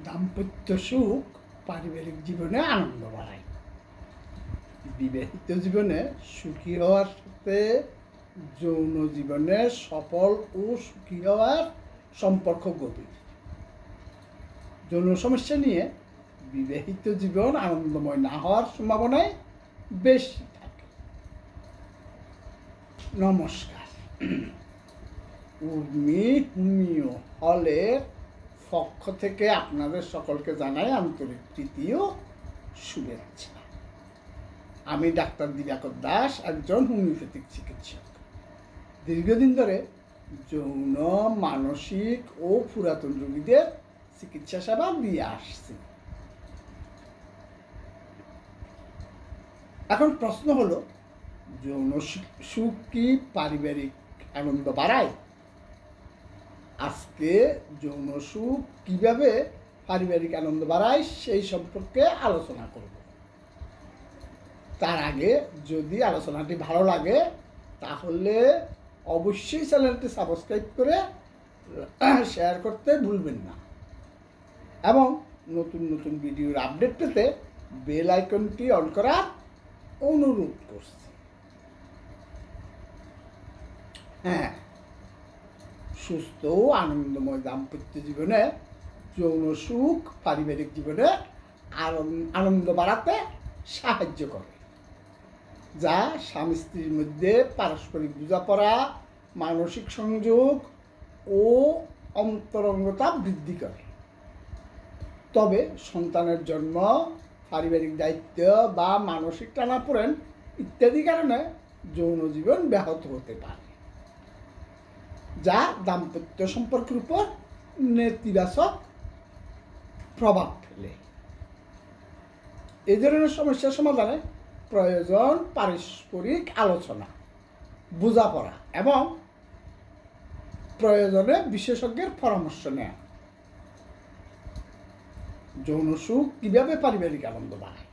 দাম্পত্য সুখ পারিবারিক জীবনে আনন্দ বাড়ায়। বিবাহিত জীবনে সুখী হওয়ার সাথে যৌন জীবনে সফল ও সুখী হওয়ার সম্পর্ক গভীর। যৌন সমস্যা নিয়ে বিবাহিত জীবন আনন্দময় না হওয়ার সম্ভাবনাই বেশি থাকে। নমস্কার, উর্মি হোমিও হলের পক্ষ থেকে আপনাদের সকলকে জানাই আন্তরিক প্রীতি ও শুভেচ্ছা। আমি ডাক্তার দিবাকর দাস, একজন হোমিওপ্যাথিক চিকিৎসক। দীর্ঘদিন ধরে যৌন, মানসিক ও পুরাতন রোগীদের চিকিৎসা সেবা দিয়ে আসছি। এখন প্রশ্ন হলো, যৌন সুখ কি পারিবারিক আনন্দ বাড়ায়? আজকে যৌন সুখ কিভাবে পারিবারিক আনন্দ বাড়ায় সেই সম্পর্কে আলোচনা করব। তার আগে যদি আলোচনাটি ভালো লাগে তাহলে অবশ্যই চ্যানেলটি সাবস্ক্রাইব করে শেয়ার করতে ভুলবেন না এবং নতুন নতুন ভিডিওর আপডেট পেতে বেল আইকনটি অন করার অনুরোধ করছি। হ্যাঁ, সুস্থ ও আনন্দময় দাম্পত্য জীবনে যৌন সুখ পারিবারিক জীবনে আনন্দ বাড়াতে সাহায্য করে, যা স্বামী স্ত্রীর মধ্যে পারস্পরিক বোঝাপড়া, মানসিক সংযোগ ও অন্তরঙ্গতা বৃদ্ধি করে। তবে সন্তানের জন্ম, পারিবারিক দায়িত্ব বা মানসিক টানাপোড়েন ইত্যাদি কারণে যৌন জীবন ব্যাহত হতে পারে, যা দাম্পত্য সম্পর্কের উপর নেতিবাচক প্রভাব ফেলে। এই ধরনের সমস্যার সমাধানে প্রয়োজন পারস্পরিক আলোচনা, বোঝাপড়া এবং প্রয়োজনে বিশেষজ্ঞের পরামর্শ নেওয়া। যৌন সুখ কিভাবে পারিবারিক আনন্দ বাড়ায়?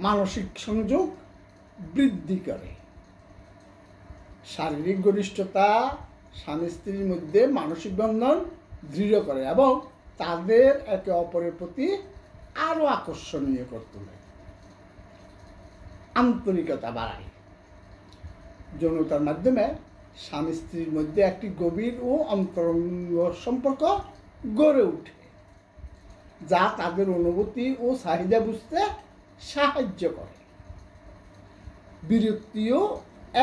মানসিক সংযোগ বৃদ্ধি করে। শারীরিক ঘনিষ্ঠতা স্বামী স্ত্রীর মধ্যে মানসিক বন্ধন দৃঢ় করে এবং তাদের একে অপরের প্রতি আরও আকর্ষণীয় করে তোলে। আন্তরিকতা বাড়ায়। যৌনতার মাধ্যমে স্বামী স্ত্রীর মধ্যে একটি গভীর ও অন্তরঙ্গ সম্পর্ক গড়ে ওঠে, যা তাদের অনুভূতি ও চাহিদা বুঝতে সাহায্য করে। বিরক্তি ও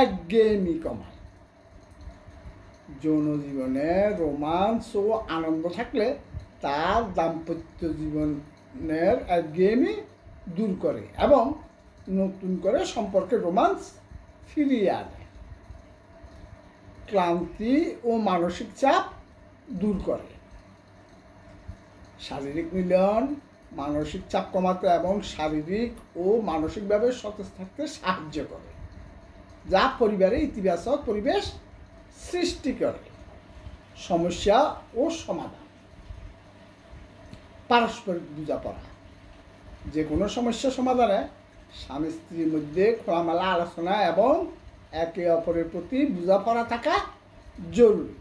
একঘেয়েমি কমায়। যৌন জীবনে রোমান্স ও আনন্দ থাকলে তার দাম্পত্য জীবনের একঘেয়েমি দূর করে এবং নতুন করে সম্পর্কে রোমান্স ফিরিয়ে আনে। ক্লান্তি ও মানসিক চাপ দূর করে। শারীরিক মিলন মানসিক চাপ কমাতে এবং শারীরিক ও মানসিকভাবে সতেজ থাকতে সাহায্য করে, যা পরিবারে ইতিবাচক পরিবেশ সৃষ্টি করে। সমস্যা ও সমাধান। পারস্পরিক বোঝাপড়া। যে কোনো সমস্যা সমাধানে স্বামী স্ত্রীর মধ্যে খোলামেলা আলোচনা এবং একে অপরের প্রতি বোঝাপড়া থাকা জরুরি।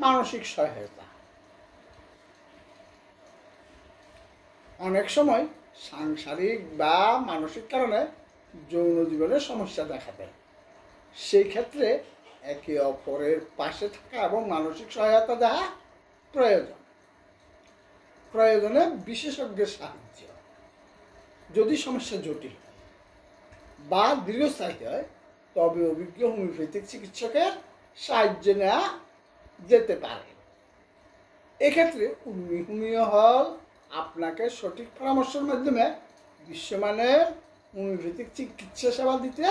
মানসিক সহায়তা। অনেক সময় সাংসারিক বা মানসিক কারণে যৌন জীবনে সমস্যা দেখা দেয়। সেই ক্ষেত্রে একে অপরের পাশে থাকা এবং মানসিক সহায়তা দেওয়া প্রয়োজন। প্রয়োজনে বিশেষজ্ঞের সাহায্য। যদি সমস্যা জটিল বা দীর্ঘস্থায়ী হয় তবে অভিজ্ঞ হোমিওপ্যাথিক চিকিৎসকের সাহায্য নেওয়া যেতে পারে। এক্ষেত্রে হোমিও হল আপনাকে সঠিক পরামর্শের মাধ্যমে বিশ্বমানের হোমিওপ্যাথিক চিকিৎসা সেবা দিতে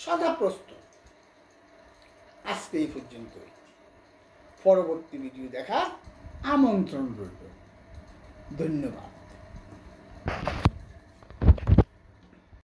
সদা প্রস্তুত। আজকে এই পর্যন্তই। পরবর্তী ভিডিও দেখার আমন্ত্রণ রইল। ধন্যবাদ।